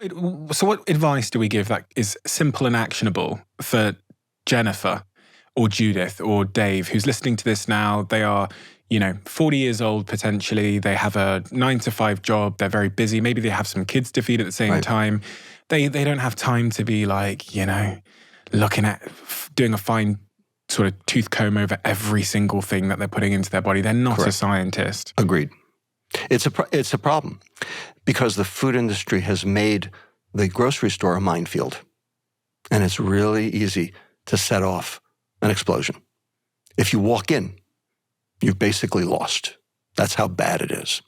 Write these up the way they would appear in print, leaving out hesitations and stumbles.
So what advice do we give that is simple and actionable for Jennifer or Judith or Dave, who's listening to this now? They are, 40 years old potentially. They have a 9-to-5 job. They're very busy. Maybe they have some kids to feed at the same time. They don't have time to be looking at doing a fine sort of tooth comb over every single thing that they're putting into their body. They're not a scientist. Agreed. It's a problem because the food industry has made the grocery store a minefield, and it's really easy to set off an explosion. If you walk in, you've basically lost. That's how bad it is.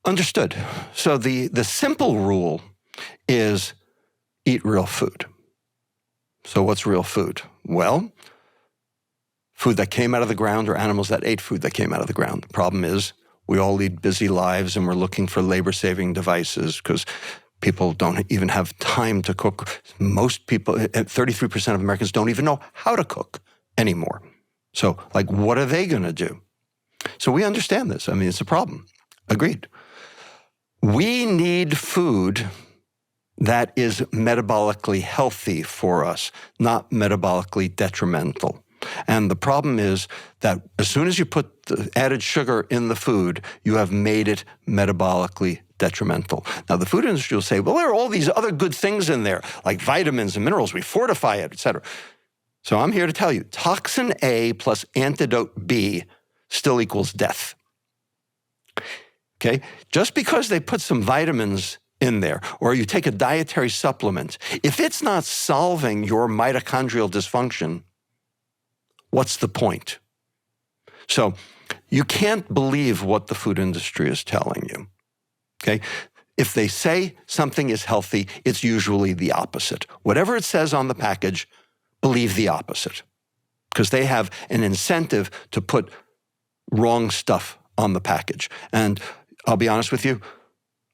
Understood. So the simple rule is eat real food. So what's real food? Well, food that came out of the ground or animals that ate food that came out of the ground. The problem is we all lead busy lives and we're looking for labor-saving devices because people don't even have time to cook. Most people, 33% of Americans don't even know how to cook anymore. So, what are they going to do? So we understand this. I mean, it's a problem. Agreed. We need food that is metabolically healthy for us, not metabolically detrimental. And the problem is that as soon as you put the added sugar in the food, you have made it metabolically detrimental. Now, the food industry will say, well, there are all these other good things in there, like vitamins and minerals. We fortify it, et cetera. So I'm here to tell you, toxin A plus antidote B still equals death. Okay? Just because they put some vitamins in there, or you take a dietary supplement, if it's not solving your mitochondrial dysfunction, what's the point? So you can't believe what the food industry is telling you, okay? If they say something is healthy, it's usually the opposite. Whatever it says on the package, believe the opposite, because they have an incentive to put wrong stuff on the package. And I'll be honest with you,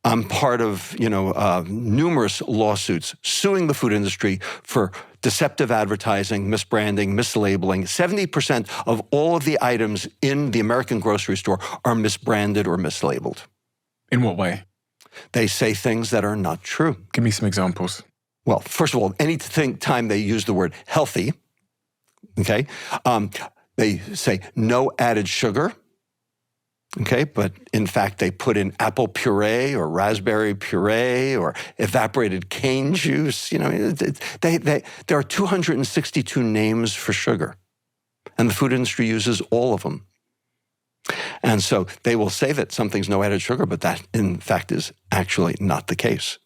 I'm part of, numerous lawsuits suing the food industry for deceptive advertising, misbranding, mislabeling. 70% of all of the items in the American grocery store are misbranded or mislabeled. In what way? They say things that are not true. Give me some examples. Well, first of all, time they use the word healthy, okay, they say no added sugar. Okay, but in fact, they put in apple puree or raspberry puree or evaporated cane juice. There are 262 names for sugar, and the food industry uses all of them. And so they will say that something's no added sugar, but that, in fact, is actually not the case.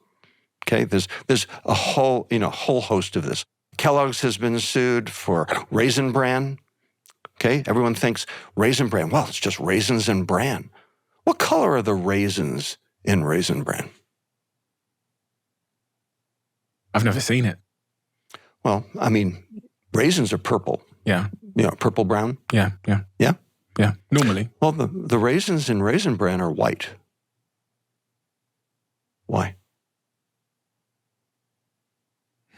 Okay, there's a whole host of this. Kellogg's has been sued for Raisin Bran. Okay, everyone thinks Raisin Bran, well, it's just raisins and bran. What color are the raisins in Raisin Bran? I've never seen it. Well, I mean, raisins are purple. Yeah. Purple brown. Yeah. Yeah? Yeah, normally. Well, the raisins in Raisin Bran are white. Why?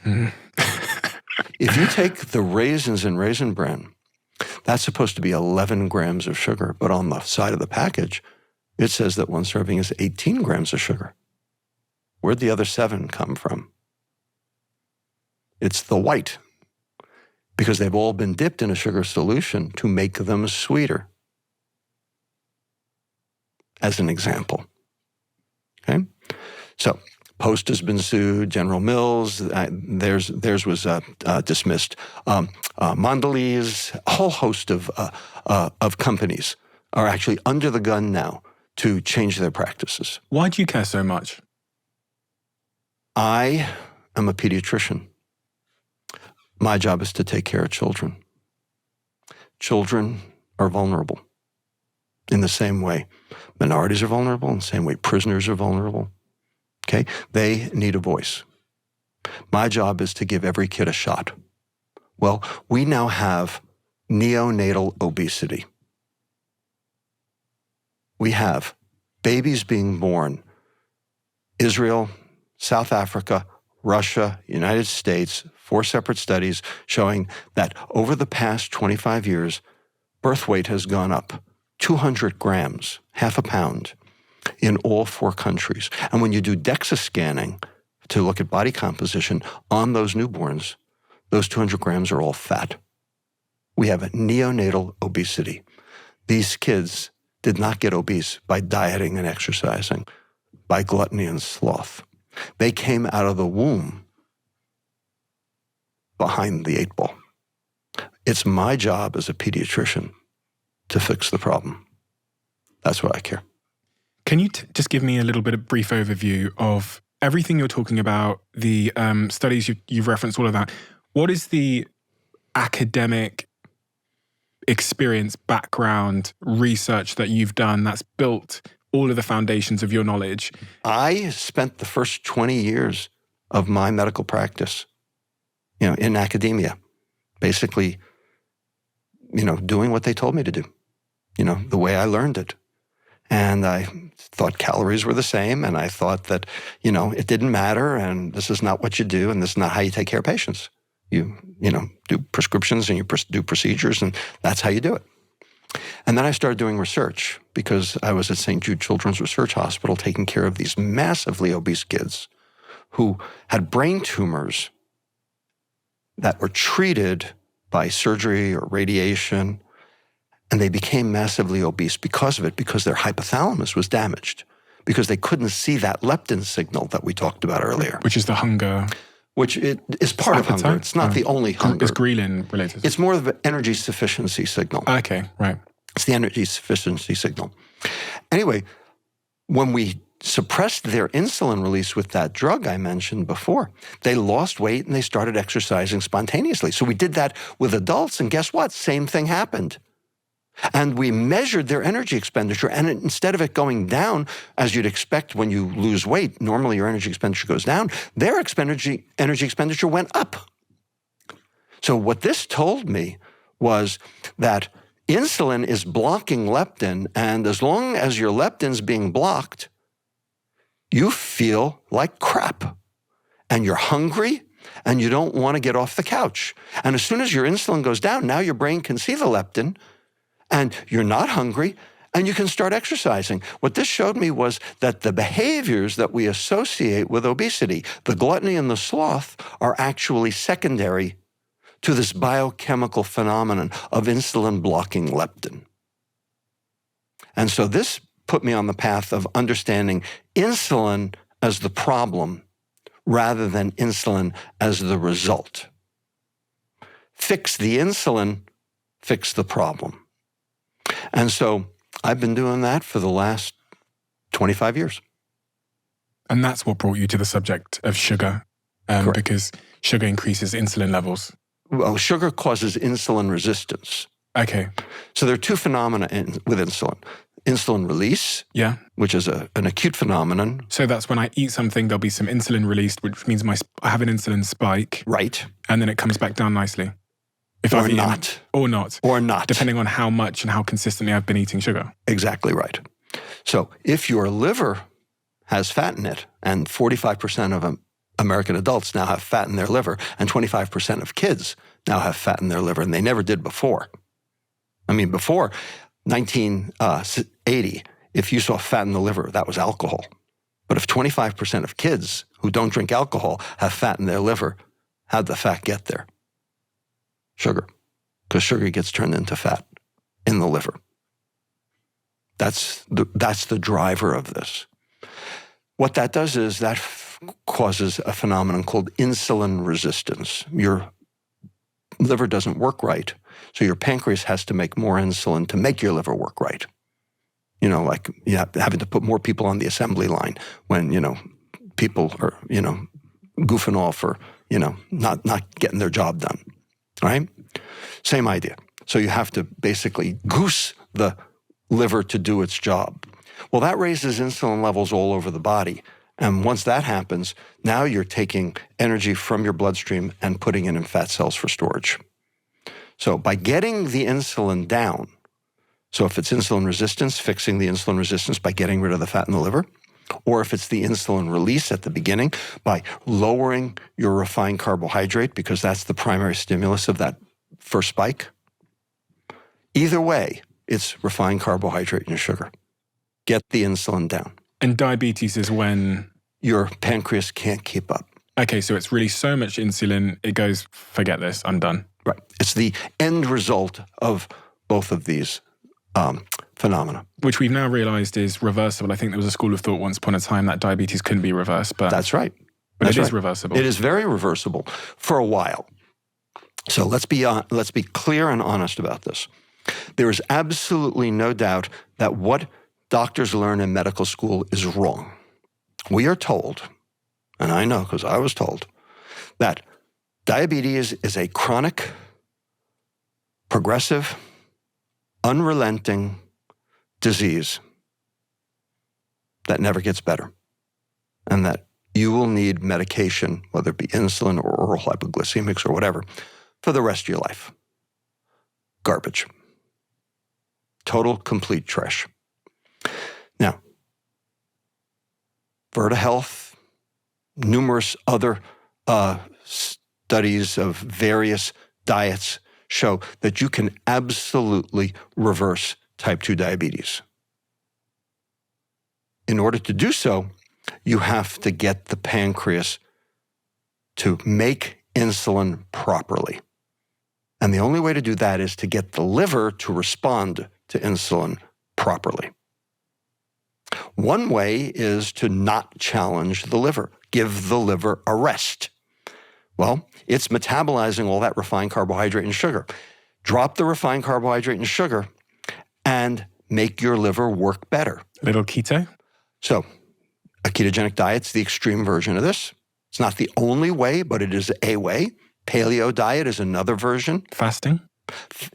If you take the raisins in Raisin Bran, that's supposed to be 11 grams of sugar, but on the side of the package, it says that one serving is 18 grams of sugar. Where'd the other 7 come from? It's the white, because they've all been dipped in a sugar solution to make them sweeter, as an example. Okay? So, Post has been sued, General Mills, theirs was dismissed. Mondelez, a whole host of companies are actually under the gun now to change their practices. Why do you care so much? I am a pediatrician. My job is to take care of children. Children are vulnerable in the same way. Minorities are vulnerable in the same way prisoners are vulnerable. Okay? They need a voice. My job is to give every kid a shot. Well, we now have neonatal obesity. We have babies being born. Israel, South Africa, Russia, United States, 4 separate studies showing that over the past 25 years, birth weight has gone up 200 grams, half a pound. in all 4 countries. And when you do DEXA scanning to look at body composition on those newborns, those 200 grams are all fat. We have a neonatal obesity. These kids did not get obese by dieting and exercising, by gluttony and sloth. They came out of the womb behind the 8 ball. It's my job as a pediatrician to fix the problem. That's what I care. Can you just give me a little bit of brief overview of everything you're talking about, the studies you've referenced, all of that? What is the academic experience, background, research that you've done that's built all of the foundations of your knowledge? I spent the first 20 years of my medical practice, in academia, basically, doing what they told me to do, the way I learned it. And I thought calories were the same, and I thought that, it didn't matter, and this is not what you do, and this is not how you take care of patients. You do prescriptions and you do procedures, and that's how you do it. And then I started doing research because I was at St. Jude Children's Research Hospital taking care of these massively obese kids who had brain tumors that were treated by surgery or radiation, and they became massively obese because of it, because their hypothalamus was damaged, because they couldn't see that leptin signal that we talked about earlier. Which is the hunger. Which it is part of hunger. It's not the only hunger. It's ghrelin related. It's more of an energy sufficiency signal. Okay, right. It's the energy sufficiency signal. Anyway, when we suppressed their insulin release with that drug I mentioned before, they lost weight and they started exercising spontaneously. So we did that with adults, and guess what? Same thing happened. And we measured their energy expenditure, and instead of it going down, as you'd expect when you lose weight, normally your energy expenditure goes down, their energy expenditure went up. So what this told me was that insulin is blocking leptin, and as long as your leptin's being blocked, you feel like crap, and you're hungry, and you don't want to get off the couch. And as soon as your insulin goes down, now your brain can see the leptin, and you're not hungry, and you can start exercising. What this showed me was that the behaviors that we associate with obesity, the gluttony and the sloth, are actually secondary to this biochemical phenomenon of insulin blocking leptin. And so this put me on the path of understanding insulin as the problem rather than insulin as the result. Fix the insulin, fix the problem. And so I've been doing that for the last 25 years. And that's what brought you to the subject of sugar, because sugar increases insulin levels. Well, sugar causes insulin resistance. Okay. So there are 2 phenomena with insulin. Insulin release, which is an acute phenomenon. So that's when I eat something, there'll be some insulin released, which means I have an insulin spike. Right. And then it comes back down nicely. Or not. Or not. Or not. Depending on how much and how consistently I've been eating sugar. Exactly right. So if your liver has fat in it, and 45% of American adults now have fat in their liver, and 25% of kids now have fat in their liver, and they never did before. I mean, before 1980, if you saw fat in the liver, that was alcohol. But if 25% of kids who don't drink alcohol have fat in their liver, how'd the fat get there? Sugar, because sugar gets turned into fat in the liver. That's the driver of this. What that does is that causes a phenomenon called insulin resistance. Your liver doesn't work right, so your pancreas has to make more insulin to make your liver work right. Like having to put more people on the assembly line when, people are, goofing off or, not getting their job done. Right? Same idea. So you have to basically goose the liver to do its job. Well, that raises insulin levels all over the body. And once that happens, now you're taking energy from your bloodstream and putting it in fat cells for storage. So by getting the insulin down, so if it's insulin resistance, fixing the insulin resistance by getting rid of the fat in the liver, or if it's the insulin release at the beginning by lowering your refined carbohydrate, because that's the primary stimulus of that first spike. Either way, it's refined carbohydrate and sugar. get the insulin down. And diabetes is when? Your pancreas can't keep up. Okay, so it's really so much insulin, it goes, forget this, I'm done. Right. It's the end result of both of these phenomena. Which we've now realized is reversible. I think there was a school of thought once upon a time that diabetes couldn't be reversed, but that's right. But it is reversible. It is very reversible for a while. So let's be clear and honest about this. There is absolutely no doubt that what doctors learn in medical school is wrong. We are told, and I know because I was told, that diabetes is a chronic, progressive, unrelenting disease that never gets better, and that you will need medication, whether it be insulin or oral hypoglycemics or whatever, for the rest of your life. Garbage. Total, complete trash. Now, Virta Health, numerous other studies of various diets show that you can absolutely reverse type 2 diabetes. In order to do so, you have to get the pancreas to make insulin properly. And the only way to do that is to get the liver to respond to insulin properly. One way is to not challenge the liver, give the liver a rest. Well, it's metabolizing all that refined carbohydrate and sugar. Drop the refined carbohydrate and sugar and make your liver work better. A little keto? So, a ketogenic diet's the extreme version of this. It's not the only way, but it is a way. Paleo diet is another version. Fasting?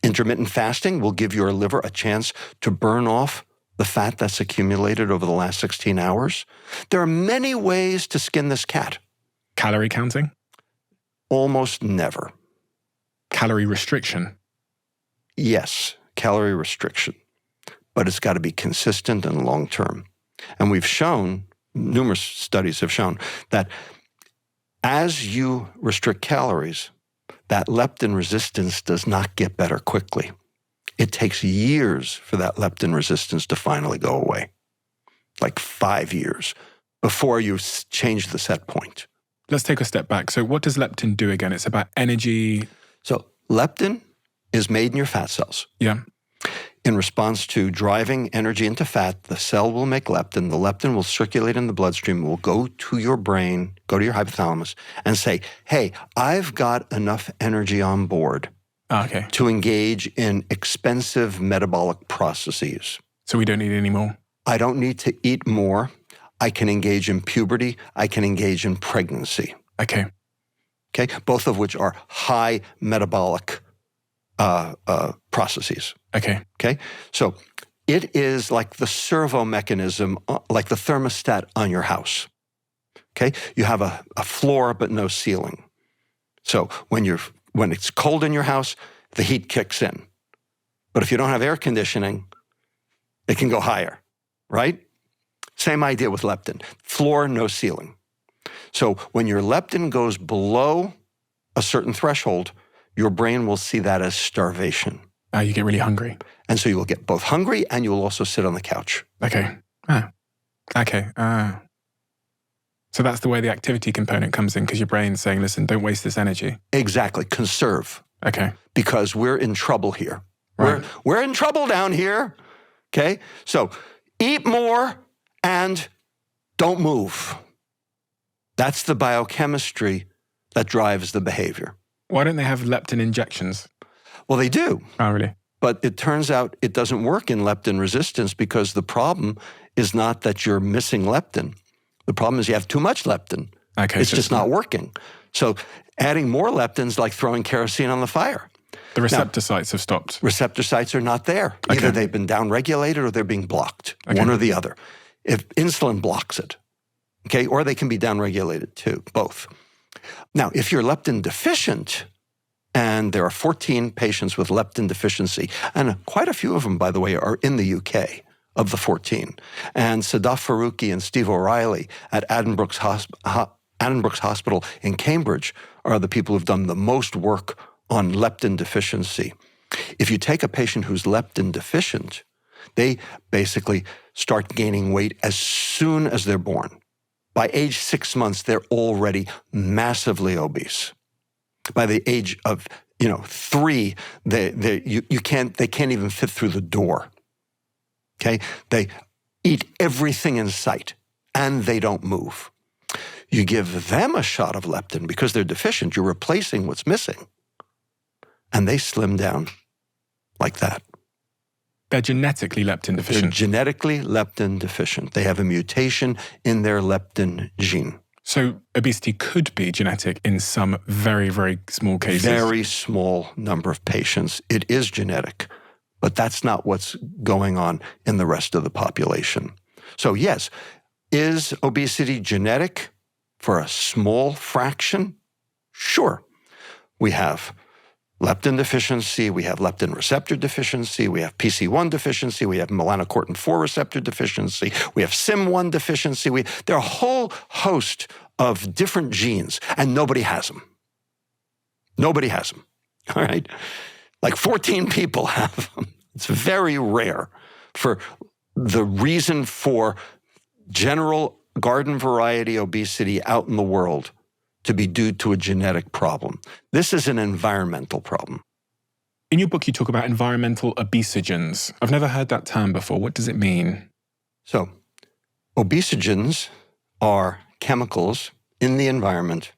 Intermittent fasting will give your liver a chance to burn off the fat that's accumulated over the last 16 hours. There are many ways to skin this cat. Calorie counting? Almost never. Calorie restriction? Yes, calorie restriction. But it's got to be consistent and long-term. And we've shown, numerous studies have shown, that as you restrict calories, that leptin resistance does not get better quickly. It takes years for that leptin resistance to finally go away, like 5 years, before you change the set point. Let's take a step back. So what does leptin do again? It's about energy. So leptin is made in your fat cells. Yeah. In response to driving energy into fat, the cell will make leptin. The leptin will circulate in the bloodstream, will go to your brain, go to your hypothalamus, and say, hey, I've got enough energy on board to engage in expensive metabolic processes. So we don't need any more? I don't need to eat more. I can engage in puberty. I can engage in pregnancy. Okay. Both of which are high metabolic processes. Okay. So it is like the servo mechanism, like the thermostat on your house. Okay. You have a floor but no ceiling. So when it's cold in your house, the heat kicks in. But if you don't have air conditioning, it can go higher, right? Same idea with leptin. Floor, no ceiling. So when your leptin goes below a certain threshold, your brain will see that as starvation. You get really hungry. And so you will get both hungry and you will also sit on the couch. Okay. So that's the way the activity component comes in, because your brain's saying, listen, don't waste this energy. Exactly. Conserve. Okay. Because we're in trouble here. Right. We're in trouble down here. Okay. So eat more and don't move. That's the biochemistry that drives the behavior. Why don't they have leptin injections? Well, they do. Oh, really? But it turns out it doesn't work in leptin resistance because the problem is not that you're missing leptin. The problem is you have too much leptin. Okay, it's just not working. So adding more leptin is like throwing kerosene on the fire. The receptor sites have stopped. Receptor sites are not there. Okay. Either they've been downregulated or they're being blocked, one or the other. If insulin blocks it, okay, or they can be downregulated too, both. Now, if you're leptin deficient, and there are 14 patients with leptin deficiency, and quite a few of them, by the way, are in the UK of the 14. And Sadaf Faruqi and Steve O'Reilly at Addenbrooke's Hospital in Cambridge are the people who've done the most work on leptin deficiency. If you take a patient who's leptin deficient, they basically start gaining weight as soon as they're born. By age 6 months, they're already massively obese. By the age of 3, they can't even fit through the door. Okay, they eat everything in sight, and they don't move. You give them a shot of leptin because they're deficient. You're replacing what's missing, and they slim down like that. They're genetically leptin deficient. They're genetically leptin deficient. They have a mutation in their leptin gene. So obesity could be genetic in some very, very small cases. Very small number of patients. It is genetic, but that's not what's going on in the rest of the population. So yes, is obesity genetic for a small fraction? Sure. We have leptin deficiency, we have leptin receptor deficiency, we have PC1 deficiency, we have melanocortin-4 receptor deficiency, we have SIM1 deficiency. There are a whole host of different genes, and nobody has them. Nobody has them, all right? Like 14 people have them. It's very rare for the reason for general garden variety obesity out in the world to be due to a genetic problem. This is an environmental problem. In your book, you talk about environmental obesogens. I've never heard that term before. What does it mean? So, obesogens are chemicals in the environment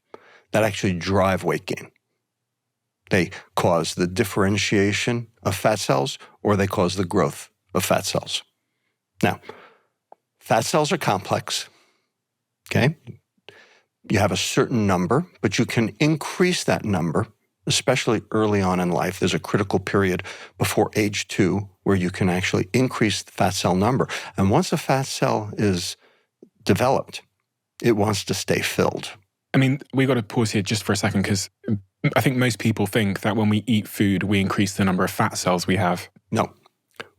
that actually drive weight gain. They cause the differentiation of fat cells, or they cause the growth of fat cells. Now, fat cells are complex, okay? You have a certain number, but you can increase that number, especially early on in life. There's a critical period before age 2 where you can actually increase the fat cell number. And once a fat cell is developed, it wants to stay filled. I mean, we got to pause here just for a second, because I think most people think that when we eat food, we increase the number of fat cells we have. No,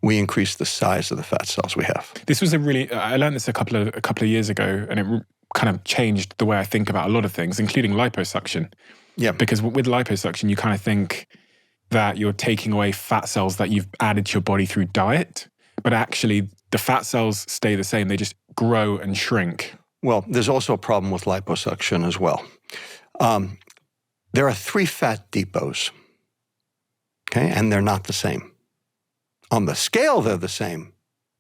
we increase the size of the fat cells we have. This was I learned this a couple of years ago, and it kind of changed the way I think about a lot of things, including liposuction. Yeah. Because with liposuction, you kind of think that you're taking away fat cells that you've added to your body through diet, but actually the fat cells stay the same. They just grow and shrink. Well, there's also a problem with liposuction as well. There are 3 fat depots, okay, and they're not the same. On the scale, they're the same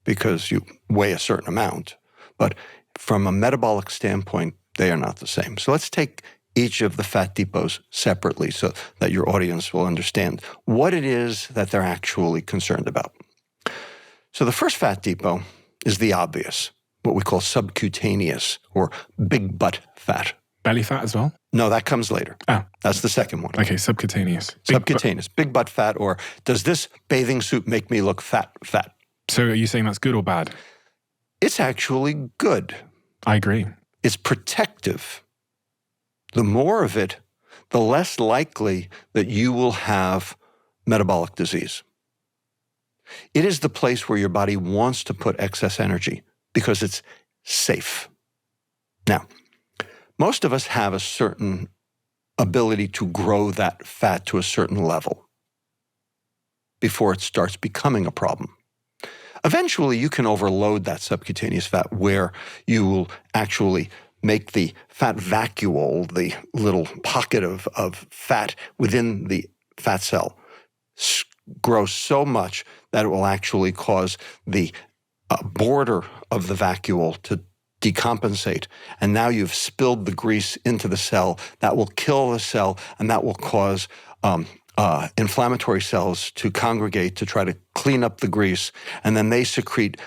because you weigh a certain amount, but from a metabolic standpoint, they are not the same. So let's take each of the fat depots separately so that your audience will understand what it is that they're actually concerned about. So the first fat depot is the obvious, what we call subcutaneous or big butt fat. Belly fat as well? No, that comes later. Oh. That's the second one. Okay, subcutaneous. Subcutaneous, big butt fat, or does this bathing suit make me look fat? So are you saying that's good or bad? It's actually good. I agree. It's protective. The more of it, the less likely that you will have metabolic disease. It is the place where your body wants to put excess energy because it's safe. Now, most of us have a certain ability to grow that fat to a certain level before it starts becoming a problem. Eventually, you can overload that subcutaneous fat where you will actually make the fat vacuole, the little pocket of fat within the fat cell, grow so much that it will actually cause the border of the vacuole to decompensate. And now you've spilled the grease into the cell. That will kill the cell, and that will cause inflammatory cells to congregate to try to clean up the grease. And then they secrete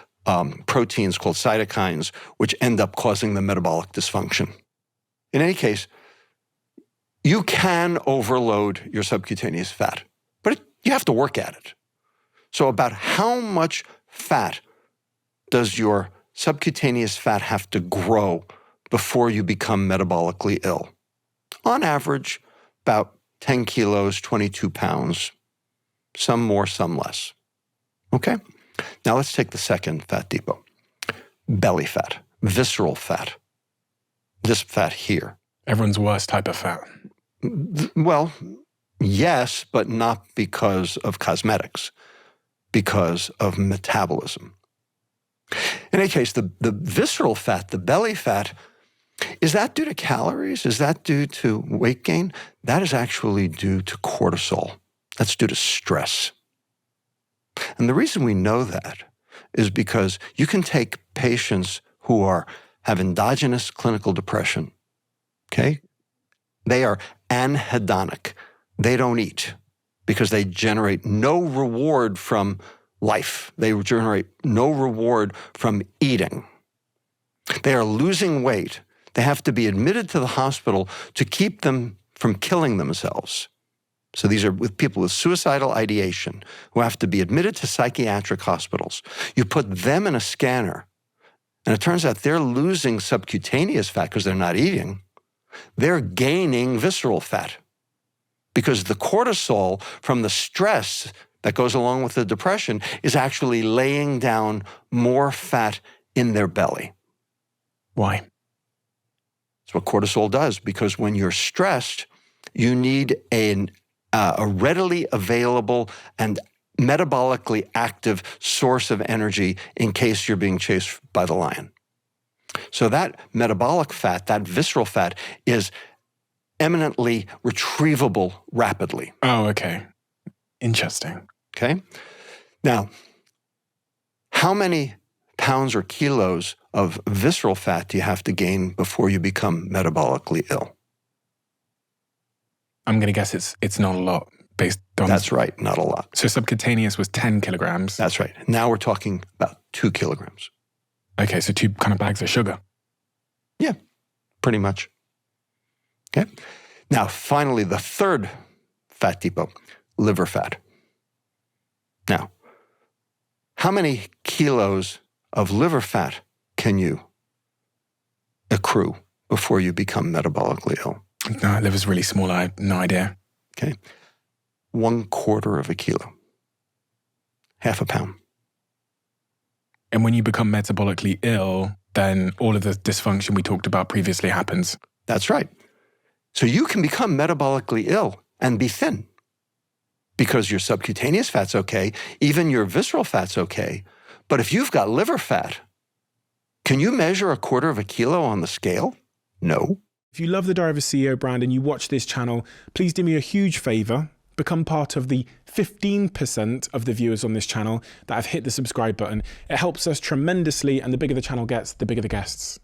proteins called cytokines, which end up causing the metabolic dysfunction. In any case, you can overload your subcutaneous fat, but you have to work at it. So about how much fat does your subcutaneous fat have to grow before you become metabolically ill? On average, about 10 kilos, 22 pounds, some more, some less. Okay? Now let's take the second fat depot. Belly fat, visceral fat. This fat here. Everyone's worst type of fat. Well, yes, but not because of cosmetics, because of metabolism. In any case, the visceral fat, the belly fat, is that due to calories? Is that due to weight gain? That is actually due to cortisol. That's due to stress. And the reason we know that is because you can take patients who have endogenous clinical depression, okay? They are anhedonic. They don't eat because they generate no reward from life. They generate no reward from eating. They are losing weight. They have to be admitted to the hospital to keep them from killing themselves. So these are with people with suicidal ideation who have to be admitted to psychiatric hospitals. You put them in a scanner, and it turns out they're losing subcutaneous fat because they're not eating. They're gaining visceral fat because the cortisol from the stress that goes along with the depression is actually laying down more fat in their belly. Why? That's what cortisol does, because when you're stressed, you need a readily available and metabolically active source of energy in case you're being chased by the lion. So that metabolic fat, that visceral fat, is eminently retrievable rapidly. Oh, okay. Interesting. Okay? Now, how many pounds or kilos of visceral fat do you have to gain before you become metabolically ill? I'm going to guess it's not a lot based on... That's right, not a lot. So subcutaneous was 10 kilograms. That's right. Now we're talking about 2 kilograms. Okay, so 2 kind of bags of sugar. Yeah, pretty much. Okay. Now, finally, the third fat depot, liver fat. Now, how many kilos of liver fat can you accrue before you become metabolically ill? No, liver's really small. I have no idea. Okay. 1/4 of a kilo. Half a pound. And when you become metabolically ill, then all of the dysfunction we talked about previously happens. That's right. So you can become metabolically ill and be thin because your subcutaneous fat's okay, even your visceral fat's okay. But if you've got liver fat, can you measure 1/4 of a kilo on the scale? No. If you love the Diary of a CEO brand and you watch this channel, please do me a huge favor. Become part of the 15% of the viewers on this channel that have hit the subscribe button. It helps us tremendously, and the bigger the channel gets, the bigger the guests.